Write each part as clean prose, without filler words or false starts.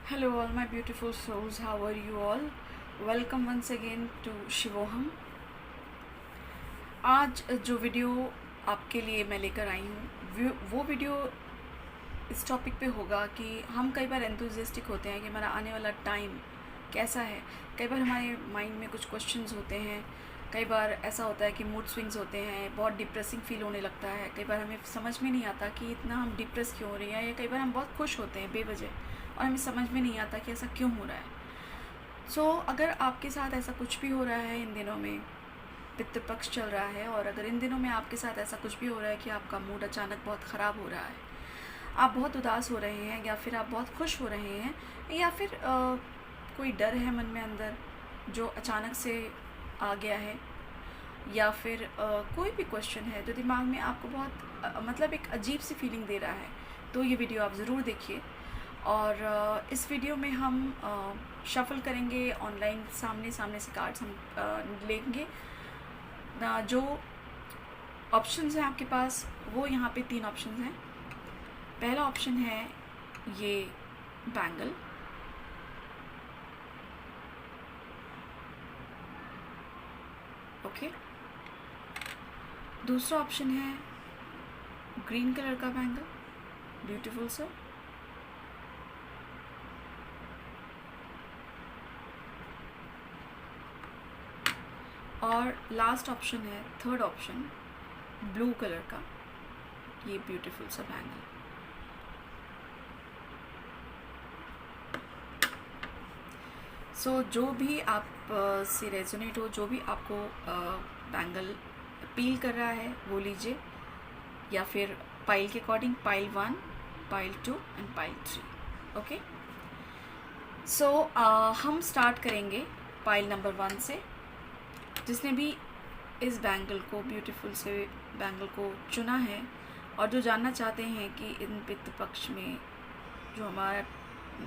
Hello, all my beautiful souls. How are you all? Welcome once again to शिवोहम। आज जो video आपके लिए मैं लेकर आई हूँ वो वीडियो इस टॉपिक पे होगा कि हम कई बार एंथुजियास्टिक होते हैं कि हमारा आने वाला टाइम कैसा है। कई बार हमारे माइंड में कुछ क्वेश्चंस होते हैं। कई बार ऐसा होता है कि मूड स्विंग्स होते हैं, बहुत डिप्रेसिंग फील होने लगता है। कई बार हमें समझ में नहीं आता कि इतना हम डिप्रेस क्यों हो रहे हैं, या कई बार हम बहुत खुश होते हैं बेवजह और हमें समझ में नहीं आता कि ऐसा क्यों हो रहा है। अगर आपके साथ ऐसा कुछ भी हो रहा है इन दिनों में, पितृपक्ष चल रहा है, और अगर इन दिनों में आपके साथ ऐसा कुछ भी हो रहा है कि आपका मूड अचानक बहुत ख़राब हो रहा है, आप बहुत उदास हो रहे हैं, या फिर आप बहुत खुश हो रहे हैं, या फिर कोई डर है मन में अंदर जो अचानक से आ गया है, या फिर कोई भी क्वेश्चन है जो दिमाग में आपको बहुत मतलब एक अजीब सी फीलिंग दे रहा है, तो ये वीडियो आप ज़रूर देखिए। और इस वीडियो में हम शफल करेंगे ऑनलाइन, सामने से कार्ड्स हम लेंगे। जो ऑप्शंस हैं आपके पास वो यहाँ पे 3 ऑप्शंस हैं। पहला ऑप्शन है ये बैंगल, ओके। दूसरा ऑप्शन है ग्रीन कलर का बैंगल, ब्यूटीफुल सर। और लास्ट ऑप्शन है, थर्ड ऑप्शन, ब्लू कलर का, ये ब्यूटीफुल सा बैंगल। जो भी आप से रेजोनेट हो, जो भी आपको बैंगल अपील कर रहा है वो लीजिए, या फिर पाइल के according, pile 1, pile 2 and pile 3, okay. हम स्टार्ट करेंगे पाइल नंबर 1 से। जिसने भी इस बैंगल को, ब्यूटीफुल से बैंगल को चुना है, और जो जानना चाहते हैं कि इन पितृपक्ष में जो हमारा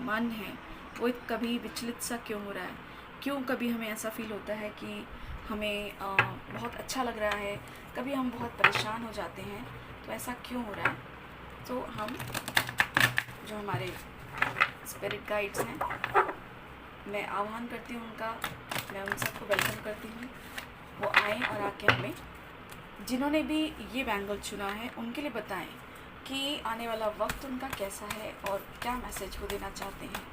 मन है वो कभी विचलित सा क्यों हो रहा है, क्यों कभी हमें ऐसा फील होता है कि हमें बहुत अच्छा लग रहा है, कभी हम बहुत परेशान हो जाते हैं, तो ऐसा क्यों हो रहा है। तो हम जो हमारे स्पिरिट गाइड्स हैं, मैं आह्वान करती हूँ उनका, मैं उन सबको वेलकम करती हूँ, वो आएँ और आके हमें, जिन्होंने भी ये बैंगल चुना है उनके लिए बताएं कि आने वाला वक्त उनका कैसा है और क्या मैसेज वो देना चाहते हैं।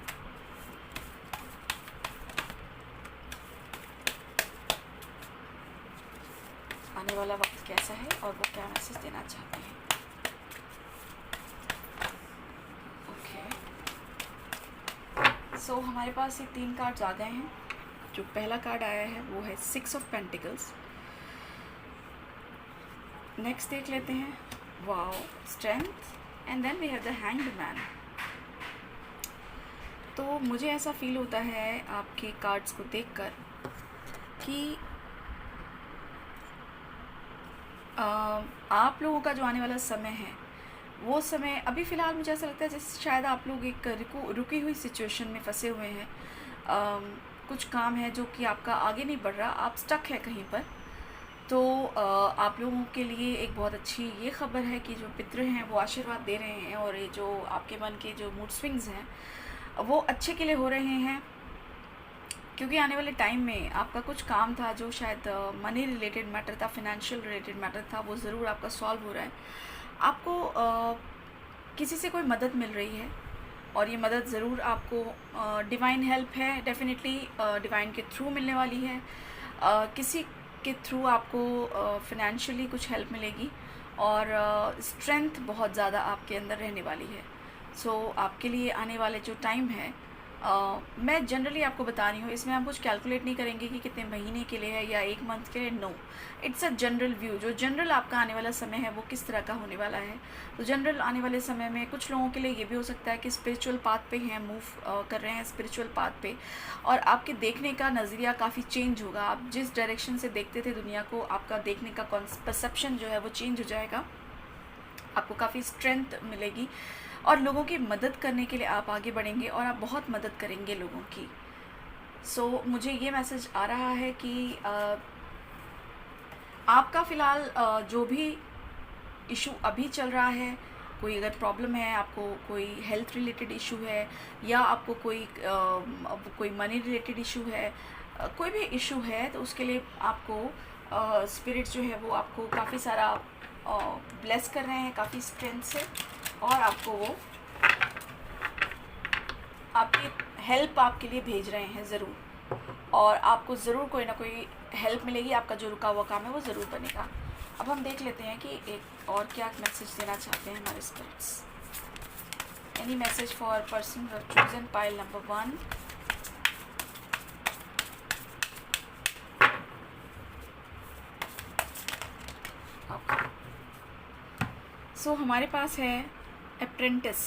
आने वाला वक्त कैसा है और वो क्या मैसेज देना चाहते हैं। हमारे पास ये 3 कार्ड्स आ गए हैं। जो पहला कार्ड आया है वो है 6 ऑफ पेंटिकल्स। नेक्स्ट देख लेते हैं, wow, strength, and then we have the hanged man. तो मुझे ऐसा फील होता है आपके कार्ड्स को देखकर कि आप लोगों का जो आने वाला समय है वो समय अभी फ़िलहाल मुझे ऐसा लगता है जैसे शायद आप लोग एक रुकी हुई सिचुएशन में फंसे हुए हैं। कुछ काम है जो कि आपका आगे नहीं बढ़ रहा, आप स्टक है कहीं पर। तो आप लोगों के लिए एक बहुत अच्छी ये खबर है कि जो पितृ हैं वो आशीर्वाद दे रहे हैं, और ये जो आपके मन के जो मूड स्विंग्स हैं वो अच्छे के लिए हो रहे हैं, क्योंकि आने वाले टाइम में आपका कुछ काम था जो शायद मनी रिलेटेड मैटर था, फाइनेंशियल रिलेटेड मैटर था, वो ज़रूर आपका सॉल्व हो रहा है। आपको किसी से कोई मदद मिल रही है, और ये मदद ज़रूर आपको डिवाइन हेल्प है, डेफिनेटली डिवाइन के थ्रू मिलने वाली है। किसी के थ्रू आपको फिनेंशियली कुछ हेल्प मिलेगी, और स्ट्रेंथ बहुत ज़्यादा आपके अंदर रहने वाली है। आपके लिए आने वाले जो टाइम है, मैं जनरली आपको बता रही हूँ, इसमें हम कुछ कैलकुलेट नहीं करेंगे कि कितने महीने के लिए है या 1 मंथ के लिए, no, it's a general view. जो जनरल आपका आने वाला समय है वो किस तरह का होने वाला है। तो जनरल आने वाले समय में कुछ लोगों के लिए ये भी हो सकता है कि स्पिरिचुअल पाथ पे हैं, मूव कर रहे हैं स्पिरिचुअल पाथ पे, और आपके देखने का नज़रिया काफ़ी चेंज होगा। आप जिस डायरेक्शन से देखते थे दुनिया को, आपका देखने का परसेप्शन जो है वो चेंज हो जाएगा। आपको काफ़ी स्ट्रेंथ मिलेगी, और लोगों की मदद करने के लिए आप आगे बढ़ेंगे, और आप बहुत मदद करेंगे लोगों की। मुझे ये मैसेज आ रहा है कि आपका फ़िलहाल जो भी इशू अभी चल रहा है, कोई अगर प्रॉब्लम है, आपको कोई हेल्थ रिलेटेड इशू है, या आपको कोई मनी रिलेटेड इशू है, कोई भी इशू है, तो उसके लिए आपको स्पिरिट जो है वो आपको काफ़ी सारा ब्लेस कर रहे हैं, काफ़ी स्ट्रेंथ से, और आपको वो आपकी हेल्प आपके लिए भेज रहे हैं ज़रूर, और आपको ज़रूर कोई ना कोई हेल्प मिलेगी, आपका जो रुका हुआ काम है वो ज़रूर बनेगा। अब हम देख लेते हैं कि एक और क्या मैसेज देना चाहते हैं हमारे spirits. Any message for person who have chosen pile number 1। So हमारे पास है apprentice,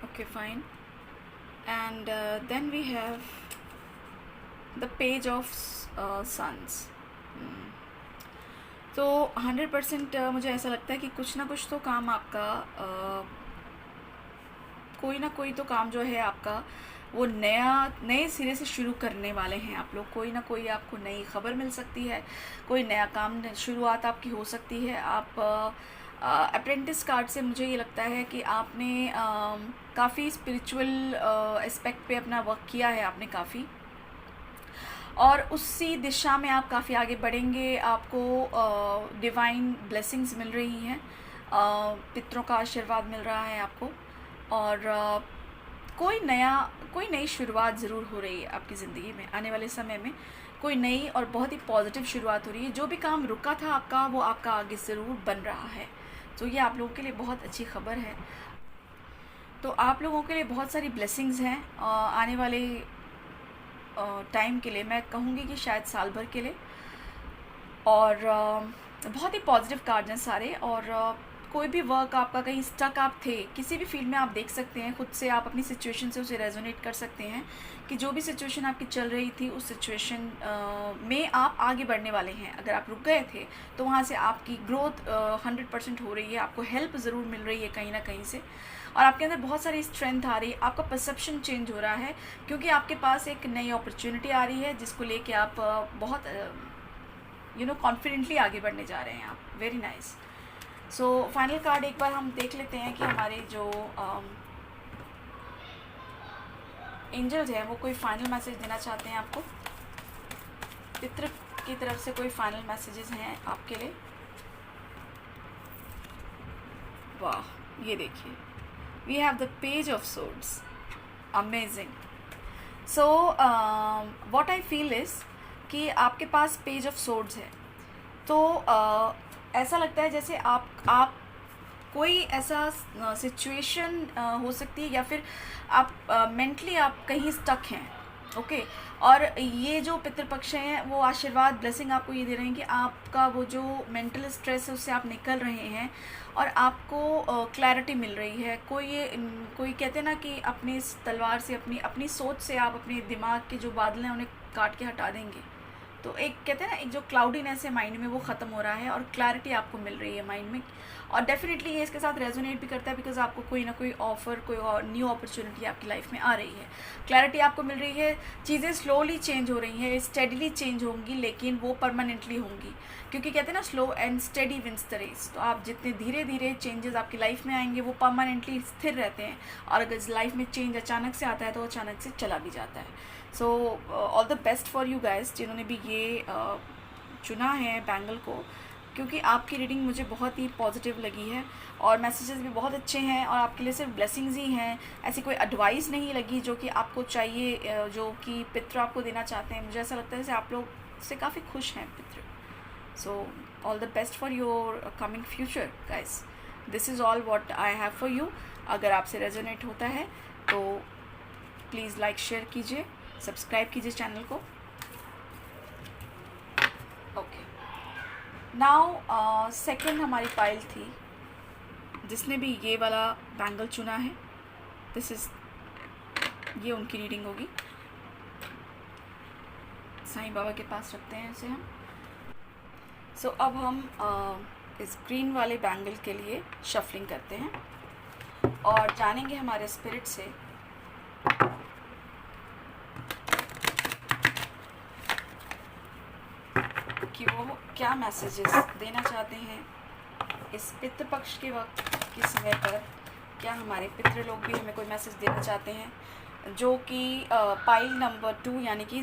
okay fine, and then we have the page of sons. तो 100% मुझे ऐसा लगता है कि कुछ ना कुछ तो काम आपका कोई ना कोई तो काम जो है आपका वो नए सिरे से शुरू करने वाले हैं आप लोग। कोई ना कोई आपको नई खबर मिल सकती है, कोई नया काम शुरुआत आपकी हो सकती है। आप अप्रेंटिस कार्ड से मुझे ये लगता है कि आपने काफ़ी स्पिरिचुअल एस्पेक्ट पे अपना वर्क किया है आपने काफ़ी, और उसी दिशा में आप काफ़ी आगे बढ़ेंगे। आपको डिवाइन ब्लेसिंग्स मिल रही हैं, पितरों का आशीर्वाद मिल रहा है आपको, और कोई नई शुरुआत ज़रूर हो रही है आपकी ज़िंदगी में। आने वाले समय में कोई नई और बहुत ही पॉजिटिव शुरुआत हो रही है। जो भी काम रुका था आपका, वो आपका आगे ज़रूर बन रहा है। तो ये आप लोगों के लिए बहुत अच्छी खबर है। तो आप लोगों के लिए बहुत सारी ब्लेसिंग्स हैं आने वाले टाइम के लिए, मैं कहूँगी कि शायद साल भर के लिए, और बहुत ही पॉजिटिव कार्ड हैं सारे। और कोई भी वर्क आपका कहीं स्टक आप थे, किसी भी फील्ड में आप देख सकते हैं, खुद से आप अपनी सिचुएशन से उसे रेजोनेट कर सकते हैं कि जो भी सिचुएशन आपकी चल रही थी उस सिचुएशन में आप आगे बढ़ने वाले हैं। अगर आप रुक गए थे तो वहाँ से आपकी ग्रोथ 100% हो रही है, आपको हेल्प ज़रूर मिल रही है कहीं ना कहीं से, और आपके अंदर बहुत सारी स्ट्रेंथ आ रही है। आपका परसेप्शन चेंज हो रहा है क्योंकि आपके पास एक नई अपॉर्चुनिटी आ रही है जिसको लेके आप बहुत कॉन्फिडेंटली आगे बढ़ने जा रहे हैं आप। Very nice. So final card एक बार हम देख लेते हैं कि हमारे जो एंजल्स हैं वो कोई फाइनल मैसेज देना चाहते हैं आपको। पितृ की तरफ से कोई फाइनल मैसेजेस हैं आपके लिए। वाह, ये देखिए, we have the page of swords, amazing. So what I feel is कि आपके पास पेज ऑफ सोर्ड्स है, तो ऐसा लगता है जैसे आप कोई ऐसा सिचुएशन हो सकती है, या फिर आप मेंटली आप कहीं स्टक हैं, ओके। और ये जो पितृपक्ष हैं वो आशीर्वाद ब्लेसिंग आपको ये दे रहे हैं कि आपका वो जो मेंटल स्ट्रेस है उससे आप निकल रहे हैं, और आपको क्लैरिटी मिल रही है। कोई कहते हैं ना कि अपनी इस तलवार से, अपनी सोच से आप अपने दिमाग के जो बादल हैं उन्हें काट के हटा देंगे। तो एक कहते हैं ना, एक जो क्लाउडीनेस है माइंड में वो ख़त्म हो रहा है, और क्लैरिटी आपको मिल रही है माइंड में। और डेफिनेटली ये इसके साथ रेजोनेट भी करता है बिकॉज आपको कोई ना कोई ऑफ़र, कोई और न्यू अपॉर्चुनिटी आपकी लाइफ में आ रही है। क्लैरिटी आपको मिल रही है, चीज़ें स्लोली चेंज हो रही हैं, स्टेडीली चेंज होंगी, लेकिन वो परमानेंटली होंगी, क्योंकि कहते हैं ना slow and steady wins the race. तो आप जितने धीरे धीरे चेंजेस आपकी लाइफ में आएंगे वो परमानेंटली स्थिर रहते हैं, और अगर लाइफ में चेंज अचानक से आता है तो अचानक से चला भी जाता है। So all the best for you guys जिन्होंने भी ये चुना है बैंगल को, क्योंकि आपकी रीडिंग मुझे बहुत ही पॉजिटिव लगी है, और मैसेजेस भी बहुत अच्छे हैं, और आपके लिए सिर्फ ब्लेसिंग्स ही हैं। ऐसी कोई एडवाइस नहीं लगी जो कि आपको चाहिए, जो कि पितृ आपको देना चाहते हैं। मुझे ऐसा लगता है जैसे आप लोग से काफ़ी खुश हैं पितृ। So all the best for your coming future guys. This is all what I have for you. अगर आपसे रेजोनेट होता है तो प्लीज़ लाइक शेयर कीजिए, सब्सक्राइब कीजिए चैनल को। ओके, नाउ सेकंड हमारी पाइल थी जिसने भी ये वाला बैंगल चुना है, ये उनकी रीडिंग होगी। साईं बाबा के पास रखते हैं इसे हम। सो अब हम इस ग्रीन वाले बैंगल के लिए शफलिंग करते हैं और जानेंगे हमारे स्पिरिट से कि वो क्या मैसेजेस देना चाहते हैं इस पितृपक्ष के वक्त के समय पर क्या हमारे पितृ लोग भी हमें कोई मैसेज देना चाहते हैं, जो कि पाइल नंबर 2 यानी कि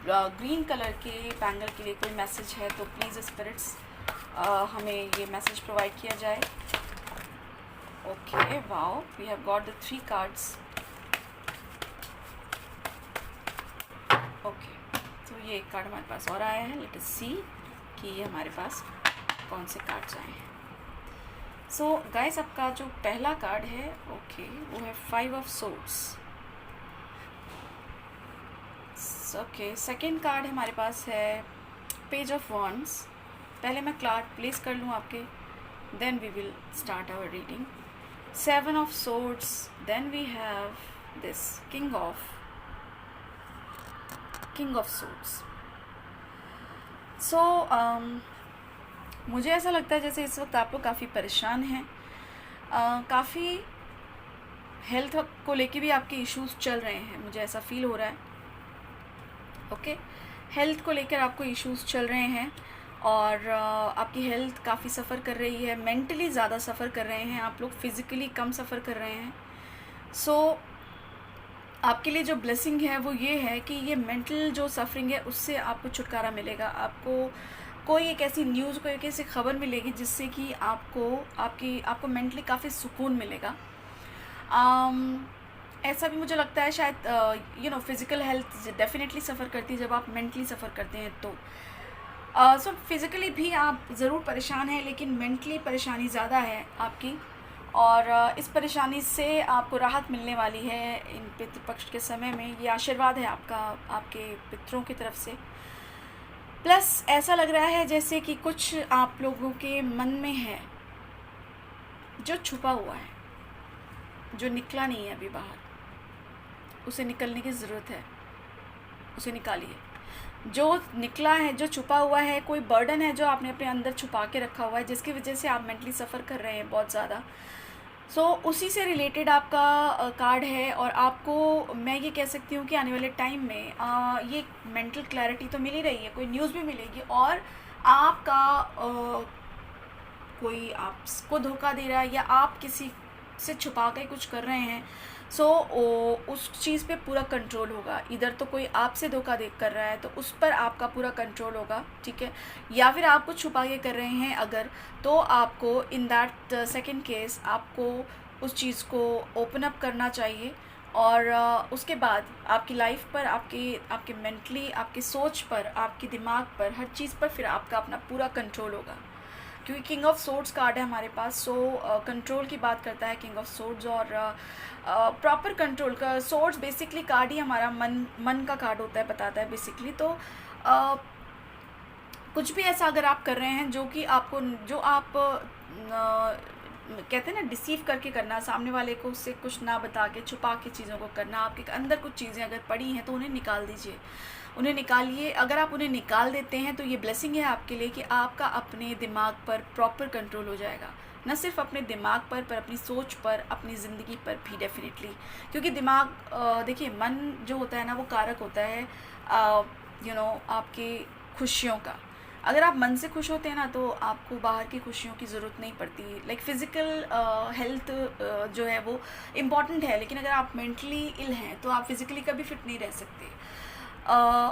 ग्रीन कलर के बैंगल के लिए कोई मैसेज है, तो प्लीज़ स्पिरिट्स हमें ये मैसेज प्रोवाइड किया जाए। Okay, wow, we have got the 3 cards. Okay, तो ये एक कार्ड हमारे पास और आया है। लेट अस सी कि ये हमारे पास कौन से कार्ड्स आए हैं। सो गाइस, आपका जो पहला कार्ड है, ओके, वो है 5 of swords. Okay, second card हमारे पास है पेज ऑफ वॉन्ड्स। पहले मैं कार्ड प्लेस कर लूँ आपके, then we will start our reading. 7 of swords, then we have this king of swords. So मुझे ऐसा लगता है जैसे इस वक्त आप लोग काफ़ी परेशान हैं, काफ़ी हेल्थ को लेके भी आपके इश्यूज चल रहे हैं, मुझे ऐसा फील हो रहा है। ओके, हेल्थ को लेकर आपको इश्यूज चल रहे हैं और आपकी हेल्थ काफ़ी सफ़र कर रही है, मेंटली ज़्यादा सफ़र कर रहे हैं आप लोग, फिज़िकली कम सफ़र कर रहे हैं। सो आपके लिए जो ब्लेसिंग है वो ये है कि ये मेंटल जो सफरिंग है उससे आपको छुटकारा मिलेगा। आपको कोई एक ऐसी न्यूज़, कोई एक ऐसी खबर मिलेगी जिससे कि आपको मेंटली काफ़ी सुकून मिलेगा। ऐसा भी मुझे लगता है शायद फिज़िकल हेल्थ डेफिनेटली सफ़र करती है जब आप मेंटली सफ़र करते हैं तो। सो फिज़िकली भी आप ज़रूर परेशान हैं, लेकिन मेंटली परेशानी ज़्यादा है आपकी, और इस परेशानी से आपको राहत मिलने वाली है इन पितृपक्ष के समय में। ये आशीर्वाद है आपका, आपके पितरों की तरफ से। प्लस ऐसा लग रहा है जैसे कि कुछ आप लोगों के मन में है जो छुपा हुआ है, जो निकला नहीं है अभी बाहर, उसे निकलने की ज़रूरत है, उसे निकालिए। जो निकला है, जो छुपा हुआ है, कोई बर्डन है जो आपने अपने अंदर छुपा के रखा हुआ है, जिसकी वजह से आप मेंटली सफ़र कर रहे हैं बहुत ज़्यादा। सो उसी से रिलेटेड आपका कार्ड है, और आपको मैं ये कह सकती हूँ कि आने वाले टाइम में ये मेंटल क्लैरिटी तो मिल ही रही है, कोई न्यूज़ भी मिलेगी, और आपका कोई आपको धोखा दे रहा है या आप किसी से छुपा के कुछ कर रहे हैं, सो उस चीज़ पे पूरा कंट्रोल होगा। इधर तो कोई आपसे धोखा दे कर रहा है तो उस पर आपका पूरा कंट्रोल होगा, ठीक है, या फिर आप कुछ छुपा के कर रहे हैं अगर, तो आपको इन दैट सेकंड केस आपको उस चीज़ को ओपन अप करना चाहिए। और उसके बाद आपकी लाइफ पर, आपके मेंटली, आपकी सोच पर, आपके दिमाग पर, हर चीज़ पर फिर आपका अपना पूरा कंट्रोल होगा, क्योंकि किंग ऑफ सोर्ड्स कार्ड है हमारे पास। सो कंट्रोल की बात करता है किंग ऑफ सोर्ड्स, और प्रॉपर कंट्रोल का सोर्ड्स बेसिकली कार्ड ही हमारा मन का कार्ड होता है, बताता है बेसिकली। तो कुछ भी ऐसा अगर आप कर रहे हैं जो आप कहते हैं ना, डिसीव करके करना, सामने वाले को उससे कुछ ना बता के छुपा के चीज़ों को करना, आपके अंदर कुछ चीज़ें अगर पड़ी हैं तो उन्हें निकाल दीजिए, उन्हें निकालिए। अगर आप उन्हें निकाल देते हैं तो ये ब्लेसिंग है आपके लिए कि आपका अपने दिमाग पर प्रॉपर कंट्रोल हो जाएगा, न सिर्फ अपने दिमाग पर अपनी सोच पर, अपनी ज़िंदगी पर भी डेफिनेटली। क्योंकि दिमाग, देखिए, मन जो होता है ना, वो कारक होता है आपके खुशियों का। अगर आप मन से खुश होते हैं ना तो आपको बाहर की खुशियों की ज़रूरत नहीं पड़ती। लाइक फिज़िकल हेल्थ जो है वो इम्पॉर्टेंट है, लेकिन अगर आप मेंटली इल हैं तो आप फिज़िकली कभी फिट नहीं रह सकते।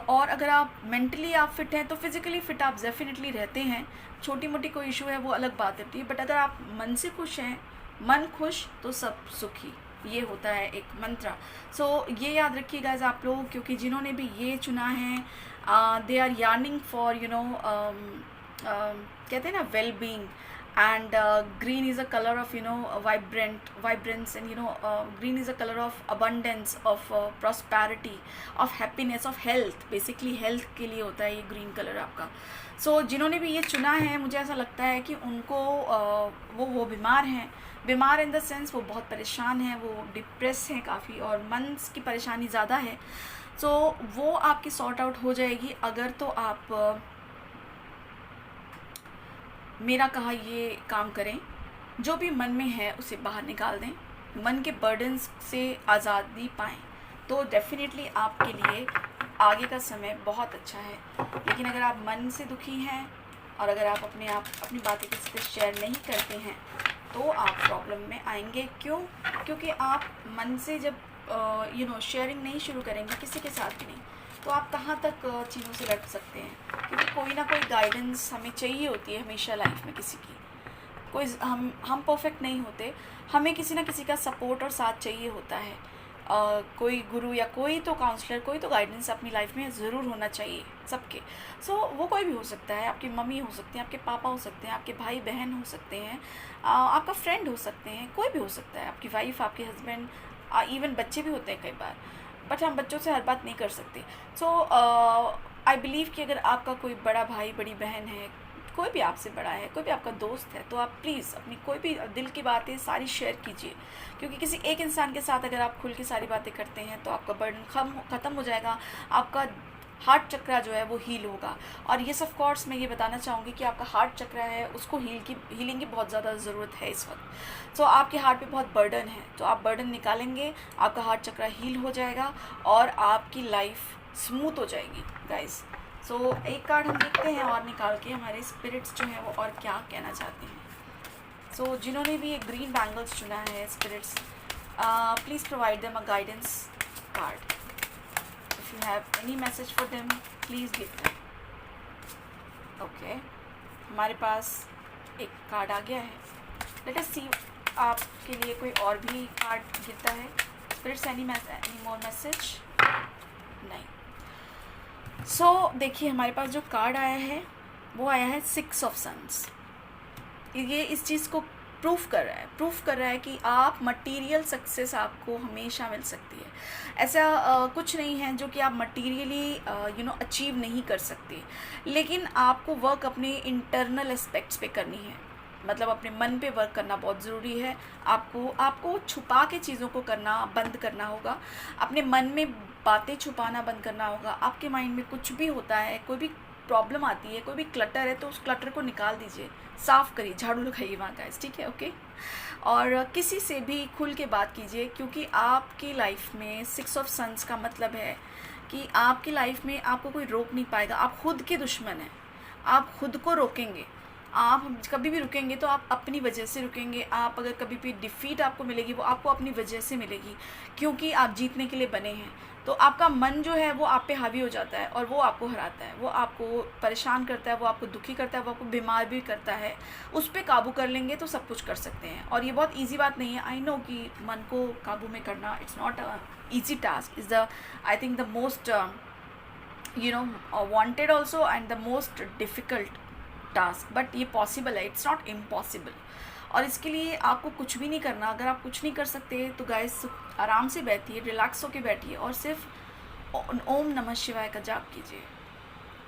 और अगर आप मेंटली आप फिट हैं तो फिज़िकली फ़िट आप डेफिनेटली रहते हैं। छोटी मोटी कोई इशू है वो अलग बात होती है, बट अगर आप मन से खुश हैं, मन खुश तो सब सुखी, ये होता है एक मंत्र। सो ये याद रखिएगा आप लोग, क्योंकि जिन्होंने भी ये चुना है, दे आर यार्निंग फॉर कहते हैं ना, well being, and green is a color of vibrance, and green is a color of abundance, of prosperity, of happiness, of health। basically health के लिए होता है ये green color आपका। so जिन्होंने भी ये चुना है, मुझे ऐसा लगता है कि उनको वो बीमार इन द सेंस वो बहुत परेशान हैं, वो डिप्रेस हैं काफ़ी, और मन की परेशानी ज़्यादा है। so वो आपकी सॉर्ट आउट हो जाएगी अगर तो आप मेरा कहा ये काम करें। जो भी मन में है उसे बाहर निकाल दें, मन के बर्डन्स से आज़ादी पाएँ, तो डेफिनेटली आपके लिए आगे का समय बहुत अच्छा है। लेकिन अगर आप मन से दुखी हैं, और अगर आप अपनी बातें किसी से शेयर नहीं करते हैं तो आप प्रॉब्लम में आएंगे। क्यों? क्योंकि आप मन से जब शेयरिंग नहीं शुरू करेंगे किसी के साथ भी नहीं, तो आप कहाँ तक चीज़ों से लड़ सकते हैं? क्योंकि कोई ना कोई गाइडेंस हमें चाहिए होती है हमेशा लाइफ में। किसी की कोई हम परफेक्ट नहीं होते, हमें किसी ना किसी का सपोर्ट और साथ चाहिए होता है। कोई गुरु या कोई तो काउंसलर, कोई तो गाइडेंस अपनी लाइफ में ज़रूर होना चाहिए सबके। वो कोई भी हो सकता है, आपकी मम्मी हो सकती हैं, आपके पापा हो सकते हैं, आपके भाई बहन हो सकते हैं, आपका फ्रेंड हो सकते हैं, कोई भी हो सकता है, आपकी वाइफ, आपके हस्बैंड, इवन बच्चे भी होते हैं कई बार। बट हम बच्चों से हर बात नहीं कर सकते। आई बिलीव कि अगर आपका कोई बड़ा भाई बड़ी बहन है, कोई भी आपसे बड़ा है, कोई भी आपका दोस्त है, तो आप प्लीज़ अपनी कोई भी दिल की बातें सारी शेयर कीजिए। क्योंकि किसी एक इंसान के साथ अगर आप खुल के सारी बातें करते हैं तो आपका बर्डन ख़त्म हो जाएगा, आपका हार्ट चक्रा जो है वो हील होगा। और ये ऑफ कोर्स मैं ये बताना चाहूँगी कि आपका हार्ट चक्रा है, उसको हीलिंग की बहुत ज़्यादा ज़रूरत है इस वक्त। आपके हार्ट पे बहुत बर्डन है, तो आप बर्डन निकालेंगे, आपका हार्ट चक्रा हील हो जाएगा और आपकी लाइफ स्मूथ हो जाएगी गाइस। एक कार्ड हम देखते हैं और निकाल के हमारे स्पिरिट्स जो हैं वो और क्या कहना चाहते हैं। जिन्होंने भी एक ग्रीन बैंगल्स चुना है spirits, please provide them a guidance card. If you have any message for them please give them. Okay, हमारे पास एक कार्ड आ गया है। लेट अस सी आपके लिए कोई और भी कार्ड गिरता है। Spirits any more message? नहीं। देखिए हमारे पास जो कार्ड आया है वो आया है 6 ऑफ सन्स। ये इस चीज़ को प्रूफ कर रहा है कि आप मटेरियल सक्सेस आपको हमेशा मिल सकती है। ऐसा कुछ नहीं है जो कि आप मटेरियली अचीव नहीं कर सकते, लेकिन आपको वर्क अपने इंटरनल एस्पेक्ट्स पे करनी है। मतलब अपने मन पे वर्क करना बहुत ज़रूरी है। आपको छुपा के चीज़ों को करना बंद करना होगा, अपने मन में बातें छुपाना बंद करना होगा। आपके माइंड में कुछ भी होता है, कोई भी प्रॉब्लम आती है, कोई भी क्लटर है, तो उस क्लटर को निकाल दीजिए, साफ़ करिए, झाड़ू लगाइए वहाँ गाइस, ठीक है? ओके। और किसी से भी खुल के बात कीजिए, क्योंकि आपकी लाइफ में 6 ऑफ सन्स का मतलब है कि आपकी लाइफ में आपको कोई रोक नहीं पाएगा। आप खुद के दुश्मन हैं, आप खुद को रोकेंगे। आप कभी भी रुकेंगे तो आप अपनी वजह से रुकेंगे। आप अगर कभी भी डिफ़ीट आपको मिलेगी वो आपको अपनी वजह से मिलेगी, क्योंकि आप जीतने के लिए बने हैं। तो आपका मन जो है वो आप पे हावी हो जाता है और वो आपको हराता है, वो आपको परेशान करता है, वो आपको दुखी करता है, वो आपको बीमार भी करता है। उस पर काबू कर लेंगे तो सब कुछ कर सकते हैं। और ये बहुत ईजी बात नहीं है। आई नो कि मन को काबू में करना it's not a easy task, is the I think the most wanted also and the most difficult task. But ये पॉसिबल है, इट्स नॉट इम्पॉसिबल। और इसके लिए आपको कुछ भी नहीं करना। अगर आप कुछ नहीं कर सकते तो गाइस आराम से बैठिए, रिलैक्स होके बैठिए और सिर्फ ओम नमः शिवाय का जाप कीजिए।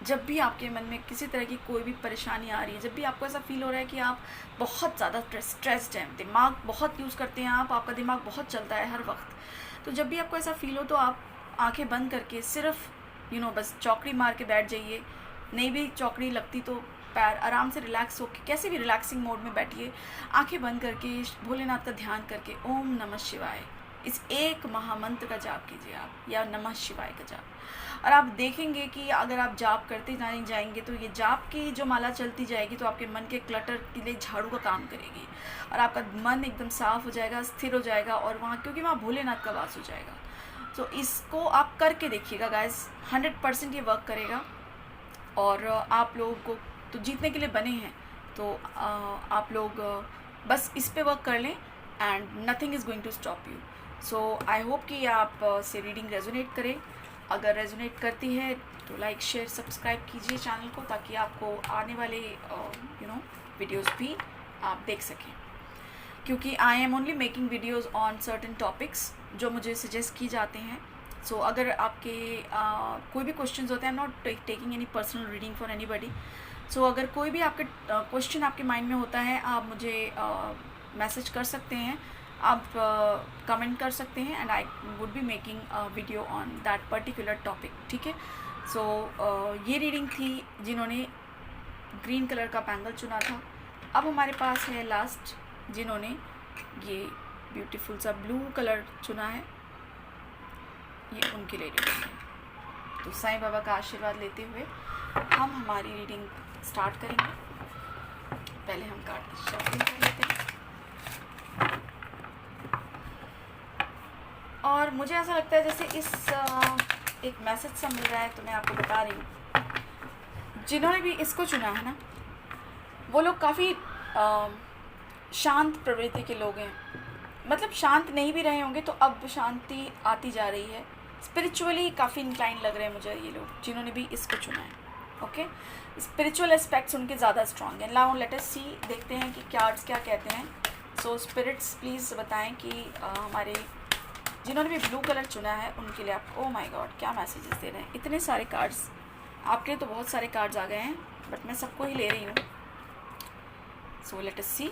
जब भी आपके मन में किसी तरह की कोई भी परेशानी आ रही है, जब भी आपको ऐसा फील हो रहा है कि आप बहुत ज़्यादा स्ट्रेस्ड हैं, दिमाग बहुत यूज़ करते हैं आपका दिमाग बहुत चलता है हर वक्त, तो जब भी आपको ऐसा फील हो तो आप आंखें बंद करके सिर्फ बस चौकड़ी मार के बैठ जाइए। नहीं भी चौकड़ी लगती तो पैर आराम से रिलैक्स होकर कैसे भी रिलैक्सिंग मोड में बैठिए, आंखें बंद करके भोलेनाथ का ध्यान करके ओम नमः शिवाय इस एक महामंत्र का जाप कीजिए आप, या नमः शिवाय का जाप। और आप देखेंगे कि अगर आप जाप करते जाएंगे तो ये जाप की जो माला चलती जाएगी तो आपके मन के क्लटर के लिए झाड़ू का काम करेगी और आपका मन एकदम साफ़ हो जाएगा, स्थिर हो जाएगा और वहाँ क्योंकि वहाँ भोलेनाथ का वास हो जाएगा। तो इसको आप करके देखिएगा गाइस, 100% ये वर्क करेगा। और आप लोगों को तो जीतने के लिए बने हैं, तो आप लोग बस इस पे वर्क कर लें and nothing is going to stop you. I hope कि आप से रीडिंग रेजोनेट करे। अगर रेजोनेट करती है तो लाइक शेयर सब्सक्राइब कीजिए चैनल को, ताकि आपको आने वाले वीडियोस भी आप देख सकें। क्योंकि I am only making videos on certain topics जो मुझे सजेस्ट की जाते हैं। अगर आपके कोई भी क्वेश्चंस होते हैं, I am not taking any personal reading for anybody. अगर कोई भी आपके क्वेश्चन आपके माइंड में होता है, आप मुझे मैसेज कर सकते हैं, आप कमेंट कर सकते हैं and I would be making video on that particular topic, ठीक है? ये रीडिंग थी जिन्होंने ग्रीन कलर का बैंगल चुना था। अब हमारे पास है लास्ट जिन्होंने ये ब्यूटीफुल सा ब्लू कलर चुना है, ये उनके लिए रीडिंग है। तो साईं बाबा का आशीर्वाद लेते हुए हम हमारी रीडिंग स्टार्ट करेंगे। पहले हम कार्ड शफलिंग कर लेते हैं। और मुझे ऐसा लगता है जैसे एक मैसेज सा मिल रहा है, तो मैं आपको बता रही हूँ, जिन्होंने भी इसको चुना है ना, वो लोग काफ़ी शांत प्रवृत्ति के लोग हैं। मतलब शांत नहीं भी रहे होंगे तो अब शांति आती जा रही है। स्पिरिचुअली काफ़ी इंक्लाइन लग रहे हैं मुझे ये लोग, जिन्होंने भी इसको चुना है। ओके, स्पिरिचुअल एस्पेक्ट्स उनके ज़्यादा स्ट्रॉन्ग हैं। नाउ लेट अस सी, देखते हैं कि कार्ड्स क्या कहते हैं। सो स्पिरिट्स प्लीज़ बताएं कि हमारे जिन्होंने भी ब्लू कलर चुना है उनके लिए आप, ओह माय गॉड, क्या मैसेजेस दे रहे हैं। इतने सारे कार्ड्स आपके लिए, तो बहुत सारे कार्ड्स आ गए हैं, बट मैं सबको ही ले रही हूँ। So let us see.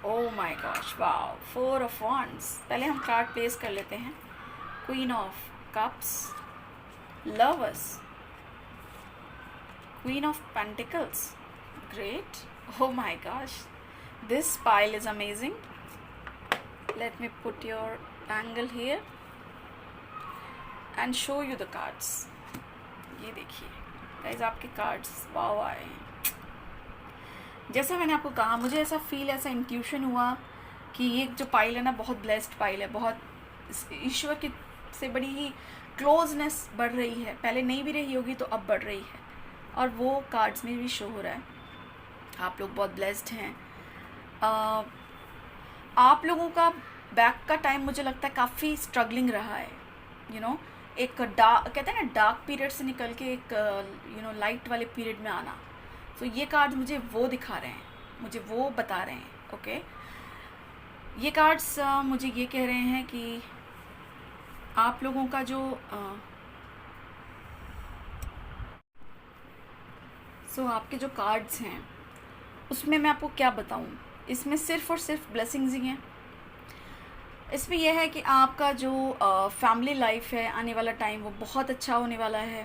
Oh my gosh, wow, 4 of wands। पहले हम कार्ड प्लेस कर लेते हैं। Queen of cups, lovers, queen of pentacles, great. Oh my gosh, this pile is amazing. Let me put your angle here and show you the cards. ये देखिए guys, आपके cards वाव आए हैं। जैसा मैंने आपको कहा, मुझे ऐसा फील, ऐसा इंट्यूशन हुआ कि ये जो पाइल है ना, बहुत ब्लेस्ड पाइल है, बहुत ईश्वर की से बड़ी ही क्लोजनेस बढ़ रही है। पहले नहीं भी रही होगी तो अब बढ़ रही है, और वो कार्ड्स में भी शो हो रहा है। आप लोग बहुत ब्लेस्ड हैं। आप लोगों का बैक का टाइम मुझे लगता है काफ़ी स्ट्रगलिंग रहा है। एक कहते हैं ना, डार्क पीरियड से निकल के एक लाइट वाले पीरियड में आना। तो ये कार्ड मुझे वो दिखा रहे हैं, मुझे वो बता रहे हैं। ओके, ये कार्ड्स मुझे ये कह रहे हैं कि आप लोगों का जो आपके जो कार्ड्स हैं उसमें मैं आपको क्या बताऊं, इसमें सिर्फ़ और सिर्फ ब्लेसिंग्स ही हैं। इसमें यह है कि आपका जो फैमिली लाइफ है, आने वाला टाइम वो बहुत अच्छा होने वाला है।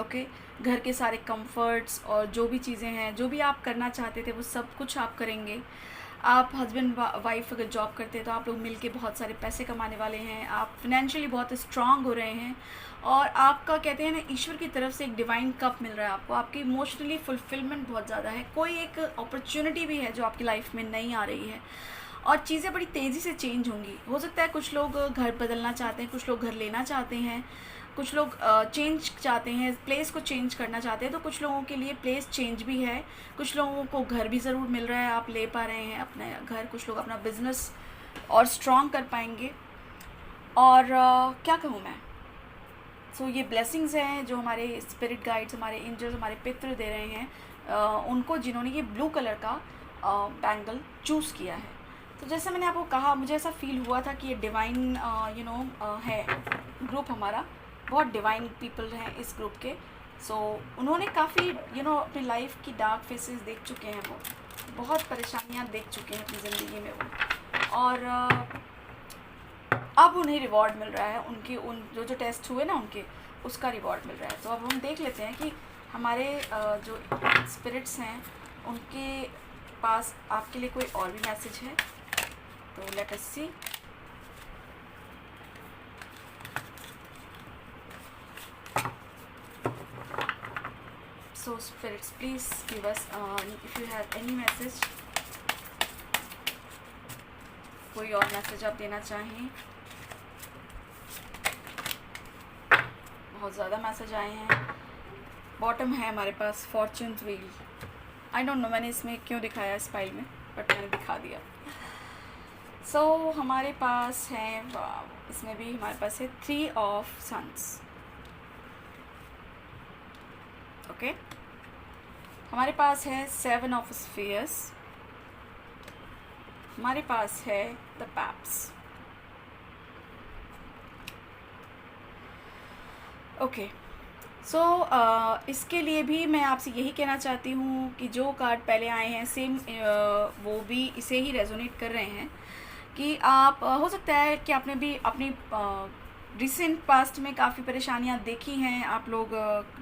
ओके, घर के सारे कंफर्ट्स और जो भी चीज़ें हैं, जो भी आप करना चाहते थे वो सब कुछ आप करेंगे। आप हस्बैंड वाइफ अगर जॉब करते हैं तो आप लोग मिलके बहुत सारे पैसे कमाने वाले हैं। आप फिनेंशियली बहुत स्ट्रांग हो रहे हैं, और आपका कहते हैं ना, ईश्वर की तरफ से एक डिवाइन कप मिल रहा है आपको। आपकी इमोशनली फुलफिलमेंट बहुत ज़्यादा है। कोई एक अपॉर्चुनिटी भी है जो आपकी लाइफ में नहीं आ रही है, और चीज़ें बड़ी तेज़ी से चेंज होंगी। हो सकता है कुछ लोग घर बदलना चाहते हैं, कुछ लोग घर लेना चाहते हैं, कुछ लोग चेंज चाहते हैं, प्लेस को चेंज करना चाहते हैं। तो कुछ लोगों के लिए प्लेस चेंज भी है, कुछ लोगों को घर भी ज़रूर मिल रहा है, आप ले पा रहे हैं अपने घर। कुछ लोग अपना बिजनेस और स्ट्रॉन्ग कर पाएंगे। और क्या कहूँ मैं, ये ब्लेसिंग्स हैं जो हमारे स्पिरिट गाइड्स, हमारे एंजल्स, हमारे पितृ दे रहे हैं उनको, जिन्होंने ये ब्लू कलर का बैंगल चूज़ किया है। तो जैसे मैंने आपको कहा, मुझे ऐसा फील हुआ था कि ये डिवाइन है ग्रुप हमारा, बहुत डिवाइन पीपल हैं इस ग्रुप के। उन्होंने काफ़ी अपनी लाइफ की डार्क फेसेस देख चुके हैं, वो बहुत परेशानियां देख चुके हैं अपनी ज़िंदगी में वो, और अब उन्हें रिवॉर्ड मिल रहा है। उनके जो टेस्ट हुए ना उनके, उसका रिवॉर्ड मिल रहा है। तो अब हम देख लेते हैं कि हमारे जो स्पिरिट्स हैं उनके पास आपके लिए कोई और भी मैसेज है। तो let us see. So spirits, please give us if you have any message, कोई और मैसेज आप देना चाहें। बहुत ज़्यादा मैसेज आए हैं। बॉटम है हमारे पास fortune wheel. I don't know मैंने इसमें क्यों दिखाया इस फाइल में, बट मैंने दिखा दिया। हमारे पास है, इसमें भी हमारे पास है 3 ऑफ सन्स। ओके, हमारे पास है 7 ऑफ स्फीयर्स। हमारे पास है द पैप्स। ओके, इसके लिए भी मैं आपसे यही कहना चाहती हूँ कि जो कार्ड पहले आए हैं सेम वो भी इसे ही रेजोनेट कर रहे हैं कि आप हो सकता है कि आपने भी अपनी रिसेंट पास्ट में काफ़ी परेशानियाँ देखी हैं, आप लोग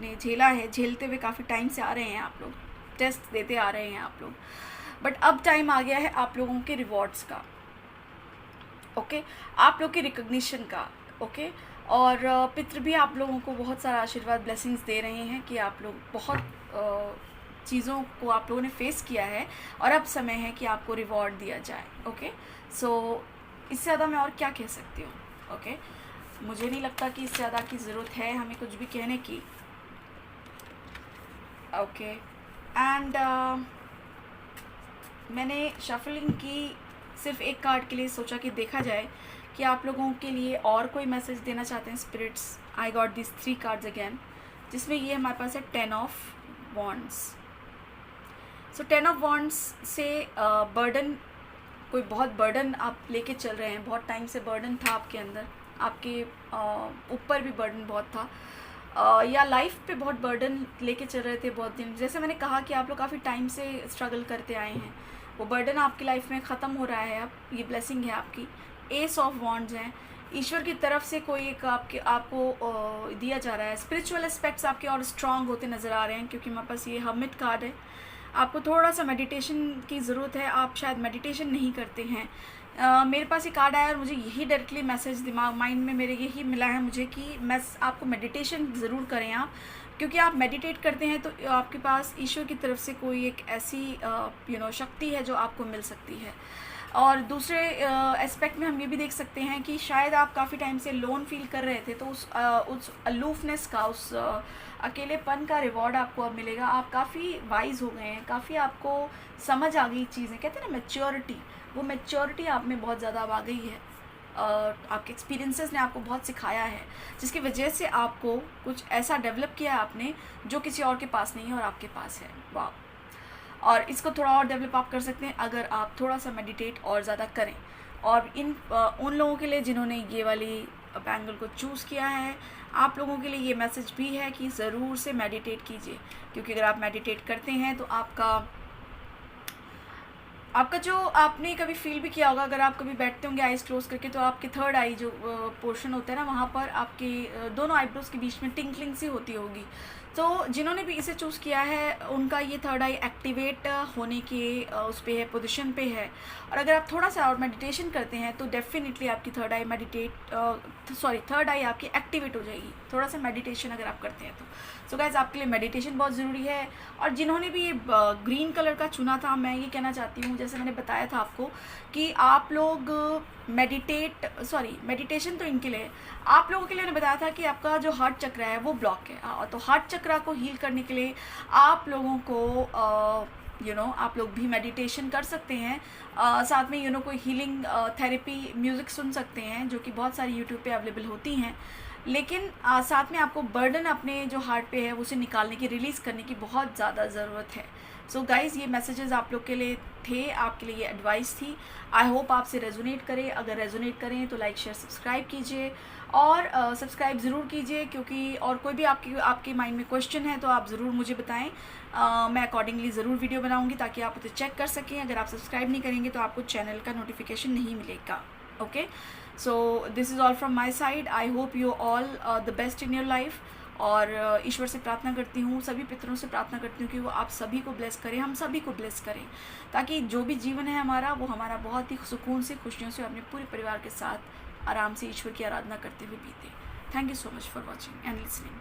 ने झेला है, झेलते हुए काफ़ी टाइम से आ रहे हैं, आप लोग टेस्ट देते आ रहे हैं आप लोग, बट अब टाइम आ गया है आप लोगों के रिवॉर्ड्स का। ओके, आप लोग के रिकग्निशन का। ओके, और पितृ भी आप लोगों को बहुत सारा आशीर्वाद, ब्लेसिंग्स दे रहे हैं कि आप लोग बहुत चीज़ों को आप लोगों ने फेस किया है और अब समय है कि आपको रिवॉर्ड दिया जाए। ओके, सो इससे ज़्यादा मैं और क्या कह सकती हूँ। ओके, मुझे नहीं लगता कि इससे ज़्यादा की ज़रूरत है हमें कुछ भी कहने की। ओके, एंड मैंने शफलिंग की सिर्फ एक कार्ड के लिए सोचा कि देखा जाए कि आप लोगों के लिए और कोई मैसेज देना चाहते हैं spirits. I got this 3 cards again, जिसमें ये हमारे पास है 10 of wands. So 10 of wands से बर्डन, कोई बहुत बर्डन आप लेके चल रहे हैं, बहुत टाइम से बर्डन था आपके अंदर, आपके ऊपर भी बर्डन बहुत था, या लाइफ पे बहुत बर्डन लेके चल रहे थे बहुत दिन। जैसे मैंने कहा कि आप लोग काफ़ी टाइम से स्ट्रगल करते आए हैं, वो बर्डन आपकी लाइफ में ख़त्म हो रहा है अब, ये ब्लेसिंग है आपकी। एस ऑफ वॉन्ड्स हैं, ईश्वर की तरफ से कोई एक आपको दिया जा रहा है। स्पिरिचुअल एस्पेक्ट्स आपके और स्ट्रांग होते नज़र आ रहे हैं, क्योंकि मेरे पास ये हर्मिट कार्ड है। आपको थोड़ा सा मेडिटेशन की ज़रूरत है, आप शायद मेडिटेशन नहीं करते हैं। मेरे पास ये कार्ड आया और मुझे यही डायरेक्टली मैसेज दिमाग माइंड में मेरे यही मिला है मुझे कि मैं आपको मेडिटेशन ज़रूर करें आप, क्योंकि आप मेडिटेट करते हैं तो आपके पास ईश्वर की तरफ से कोई एक ऐसी शक्ति है जो आपको मिल सकती है। और दूसरे एस्पेक्ट में हम ये भी देख सकते हैं कि शायद आप काफ़ी टाइम से लोन फील कर रहे थे, तो उस अलूफनेस का, उस अकेलेपन का रिवॉर्ड आपको अब मिलेगा। आप काफ़ी वाइज हो गए हैं, काफ़ी आपको समझ आ गई चीज़ें, कहते हैं ना मैच्योरिटी, वो मैच्योरिटी आप में बहुत ज़्यादा अब आ गई है। आपके एक्सपीरियंसेस ने आपको बहुत सिखाया है, जिसकी वजह से आपको कुछ ऐसा डेवलप किया है आपने जो किसी और के पास नहीं है और आपके पास है। वाह! और इसको थोड़ा और डेवलप आप कर सकते हैं अगर आप थोड़ा सा मेडिटेट और ज़्यादा करें। और उन लोगों के लिए जिन्होंने ये वाली बैंगल को चूज़ किया है, आप लोगों के लिए ये मैसेज भी है कि ज़रूर से मेडिटेट कीजिए, क्योंकि अगर आप मेडिटेट करते हैं तो आपका जो आपने कभी फील भी किया होगा, अगर आप कभी बैठते होंगे आइज़ क्लोज करके, तो आपके थर्ड आई जो पोर्शन होता है ना, वहाँ पर आपके दोनों आईब्रोज के बीच में टिंकलिंग सी होती होगी। तो जिन्होंने भी इसे चूज़ किया है उनका ये थर्ड आई एक्टिवेट होने के उस पे है, पोजीशन पे है। और अगर आप थोड़ा सा और मेडिटेशन करते हैं तो डेफिनेटली आपकी थर्ड आई आपकी एक्टिवेट हो जाएगी, थोड़ा सा मेडिटेशन अगर आप करते हैं तो। सो गाइज, आपके लिए मेडिटेशन बहुत ज़रूरी है। और जिन्होंने भी ये ग्रीन कलर का चुना था, मैं ये कहना चाहती हूँ, जैसे मैंने बताया था आपको कि आप लोग मेडिटेशन तो इनके लिए है। आप लोगों के लिए मैंने बताया था कि आपका जो हार्ट चक्र है वो ब्लॉक है, तो हार्ट चक्र को हील करने के लिए आप लोगों को आप लोग भी मेडिटेशन कर सकते हैं। साथ में कोई हीलिंग थेरेपी म्यूज़िक सुन सकते हैं, जो कि बहुत सारी यूट्यूब पे अवेलेबल होती हैं। लेकिन साथ में आपको बर्डन अपने जो हार्ट पे है उसे निकालने की, रिलीज़ करने की बहुत ज़्यादा ज़रूरत है। सो गाइज़, ये मैसेजेस आप लोग के लिए थे, आपके लिए ये एडवाइस थी। आई होप आपसे रेजोनेट करें। अगर रेजोनेट करें तो लाइक शेयर सब्सक्राइब कीजिए, और सब्सक्राइब ज़रूर कीजिए, क्योंकि और कोई भी आपके माइंड में क्वेश्चन है तो आप ज़रूर मुझे बताएं। मैं अकॉर्डिंगली ज़रूर वीडियो बनाऊंगी ताकि आप उसे चेक कर सकें। अगर आप सब्सक्राइब नहीं करेंगे तो आपको चैनल का नोटिफिकेशन नहीं मिलेगा। Okay, so this is all from my side. I hope you all the best in your life. और ईश्वर से प्रार्थना करती हूँ, सभी पितरों से प्रार्थना करती हूँ कि वो आप सभी को ब्लेस करें, हम सभी को ब्लेस करें, ताकि जो भी जीवन है हमारा वो हमारा बहुत ही सुकून से, खुशियों से, अपने पूरे परिवार के साथ आराम से ईश्वर की आराधना करते हुए बीते। Thank you so much for watching and listening.